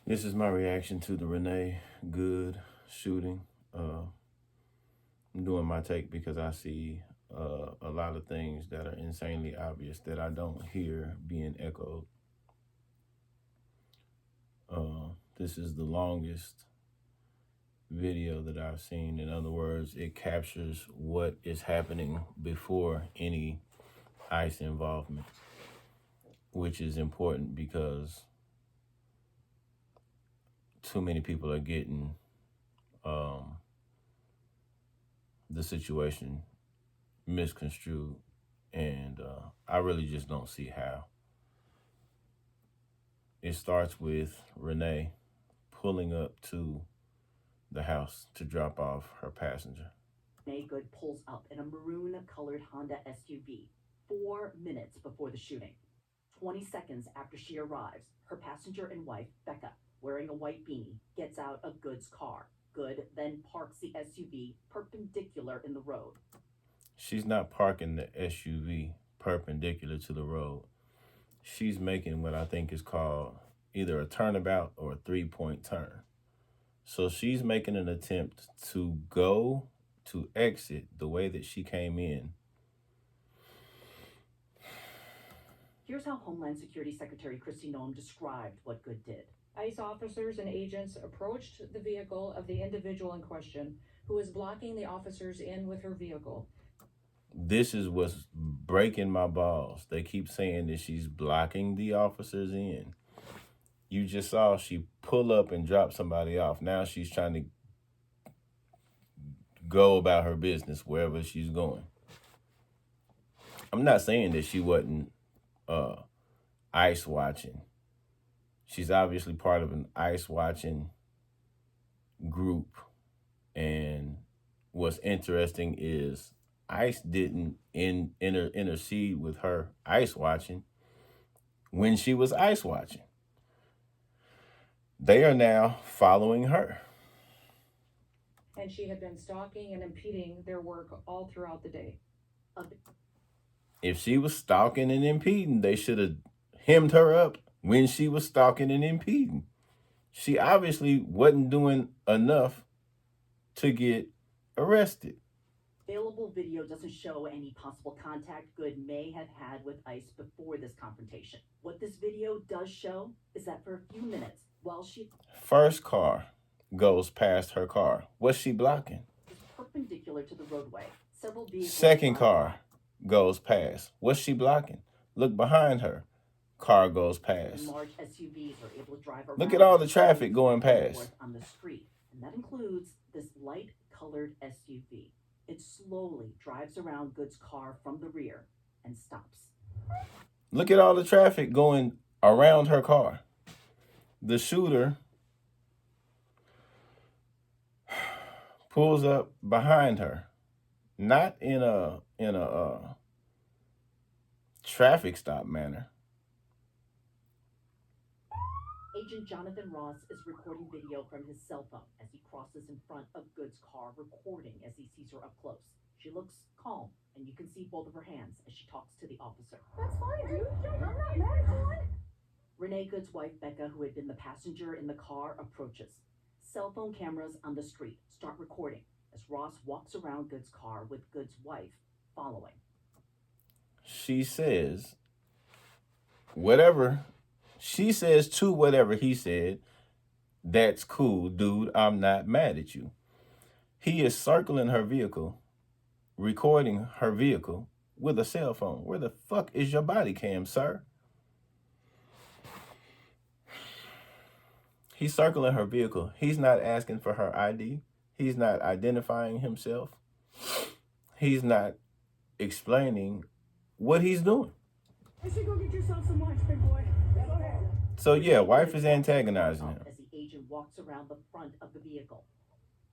This is my reaction to the Renee Good shooting. I'm doing my take because I see a lot of things that are insanely obvious that I don't hear being echoed. This is the longest video that I've seen. In other words, it captures what is happening before any ICE involvement, which is important because too many people are getting the situation misconstrued, and I really just don't see how. It starts with Renee pulling up to the house to drop off her passenger. Renee Good pulls up in a maroon-colored Honda SUV 4 minutes before the shooting. 20 seconds after she arrives, her passenger and wife, Becca, wearing a white beanie, gets out of Good's car. Good then parks the SUV perpendicular in the road. She's not parking the SUV perpendicular to the road. She's making what I think is called either a turnabout or a three-point turn. So she's making an attempt to go to exit the way that she came in. Here's how Homeland Security Secretary Kristi Noem described what Good did. ICE officers and agents approached the vehicle of the individual in question, who was blocking the officers in with her vehicle. This is what's breaking my balls. They keep saying that she's blocking the officers in. You just saw she pull up and drop somebody off. Now she's trying to go about her business wherever she's going. I'm not saying that she wasn't ICE watching. She's obviously part of an ICE watching group. And what's interesting is ICE didn't intercede with her ICE watching when she was ICE watching. They are now following her. And she had been stalking and impeding their work all throughout the day. If she was stalking and impeding, they should have hemmed her up when she was stalking and impeding. She obviously wasn't doing enough to get arrested. Available video doesn't show any possible contact Good may have had with ICE before this confrontation. What this video does show is that for a few minutes, while she first car goes past her car, what's she blocking? is perpendicular to the roadway. Several vehicles. Second car goes past, what's she blocking? Look behind her. Car goes past. Large SUVs are able to drive around. Look at all the traffic going past on the street, and that includes this light-colored SUV. It slowly drives around Good's car from the rear and stops. Look at all the traffic going around her car. The shooter pulls up behind her, not in a traffic stop manner. Agent Jonathan Ross is recording video from his cell phone as he crosses in front of Good's car, recording as he sees her up close. She looks calm, and you can see both of her hands as she talks to the officer. That's fine, dude. I'm not mad. Come on. Renee Good's wife, Becca, who had been the passenger in the car, approaches. Cell phone cameras on the street start recording as Ross walks around Good's car with Good's wife following. She says whatever she says to whatever he said, that's cool, dude, I'm not mad at you. He is circling her vehicle, recording her vehicle with a cell phone. Where the fuck is your body cam, sir? He's circling her vehicle. He's not asking for her ID. He's not identifying himself. He's not explaining what he's doing. I should go get yourself some lunch, big boy. Go ahead. So yeah, wife is antagonizing him. As the agent walks around the front of the vehicle.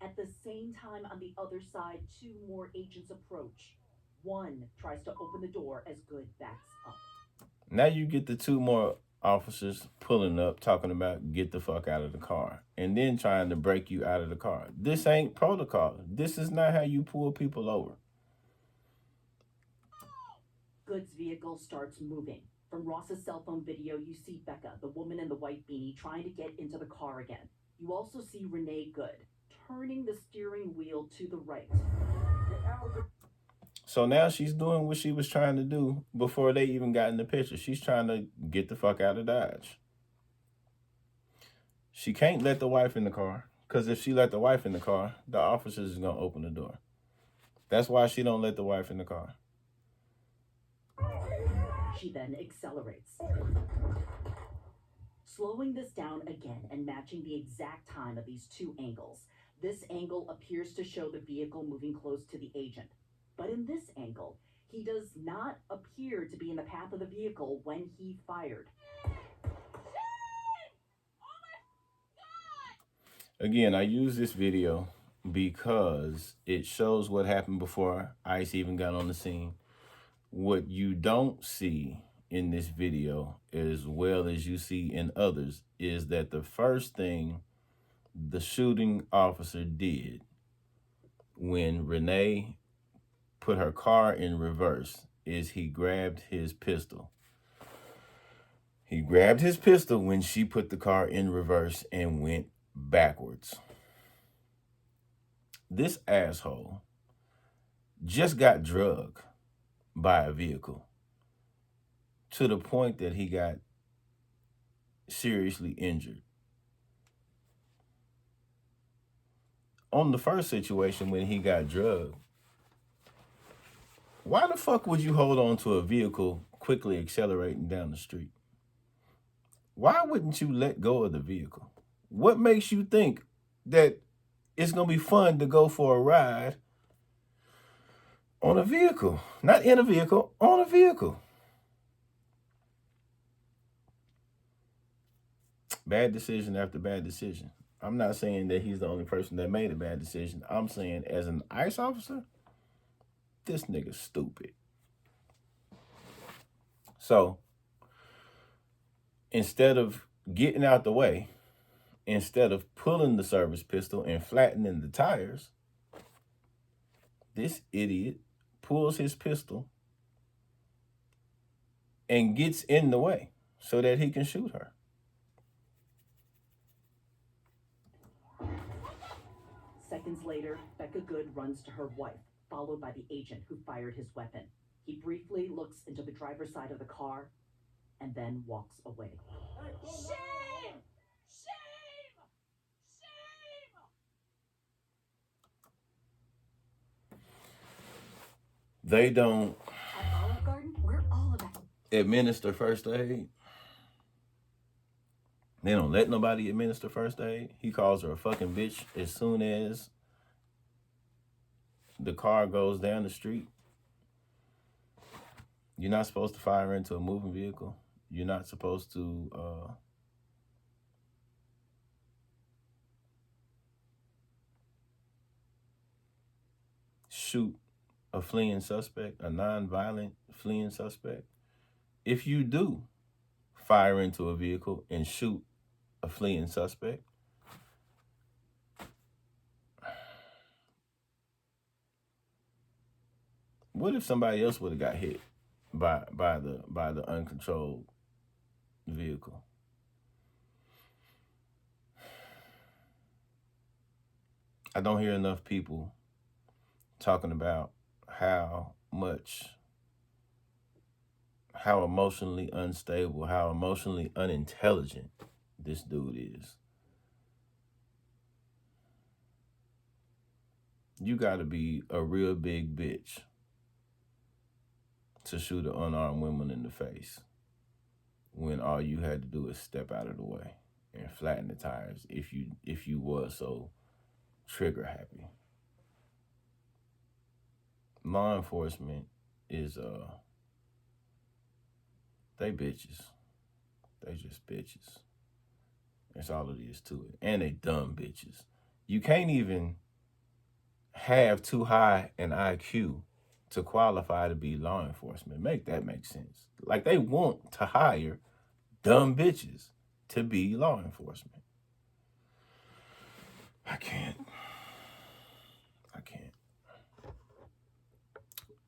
At the same time, on the other side, two more agents approach. One tries to open the door as Good backs up. Now you get the two more officers pulling up, talking about get the fuck out of the car, and then trying to break you out of the car. This ain't protocol. This is not how you pull people over. Good's vehicle starts moving. From Ross's cell phone video, you see Becca, the woman in the white beanie, trying to get into the car again. You also see Renee Good turning the steering wheel to the right. So now she's doing what she was trying to do before they even got in the picture. She's trying to get the fuck out of Dodge. She can't let the wife in the car, because if she let the wife in the car, the officers is going to open the door. That's why she don't let the wife in the car. She then accelerates, slowing this down again and matching the exact time of these two angles. This angle appears to show the vehicle moving close to the agent. But in this angle, he does not appear to be in the path of the vehicle when he fired. Again, I use this video because it shows what happened before ICE even got on the scene. What you don't see in this video, as well as you see in others, is that the first thing the shooting officer did when Renee put her car in reverse is he grabbed his pistol. He grabbed his pistol when she put the car in reverse and went backwards. This asshole just got drugged by a vehicle to the point that he got seriously injured. On the first situation when he got drugged, why the fuck would you hold on to a vehicle quickly accelerating down the street? Why wouldn't you let go of the vehicle? What makes you think that it's going to be fun to go for a ride on a vehicle? Not in a vehicle, on a vehicle. Bad decision after bad decision. I'm not saying that he's the only person that made a bad decision. I'm saying as an ICE officer, this nigga's stupid. So, instead of getting out the way, instead of pulling the service pistol and flattening the tires, this idiot pulls his pistol and gets in the way so that he can shoot her. Seconds later, Becca Good runs to her wife, followed by the agent who fired his weapon. He briefly looks into the driver's side of the car and then walks away. Shame! Shame! They don't At Olive Garden, we're all about administer first aid. They don't let nobody administer first aid. He calls her a fucking bitch as soon as the car goes down the street. You're not supposed to fire into a moving vehicle. You're not supposed to shoot a fleeing suspect, a non-violent fleeing suspect. If you do fire into a vehicle and shoot a fleeing suspect, what if somebody else would have got hit by the uncontrolled vehicle? I don't hear enough people talking about how emotionally unstable, how emotionally unintelligent this dude is. You gotta be a real big bitch to shoot an unarmed woman in the face when all you had to do is step out of the way and flatten the tires if you were so trigger happy. Law enforcement is they bitches. They just bitches. That's all it is to it. And they dumb bitches. You can't even have too high an IQ to qualify to be law enforcement. Make that make sense. Like, they want to hire dumb bitches to be law enforcement. I can't.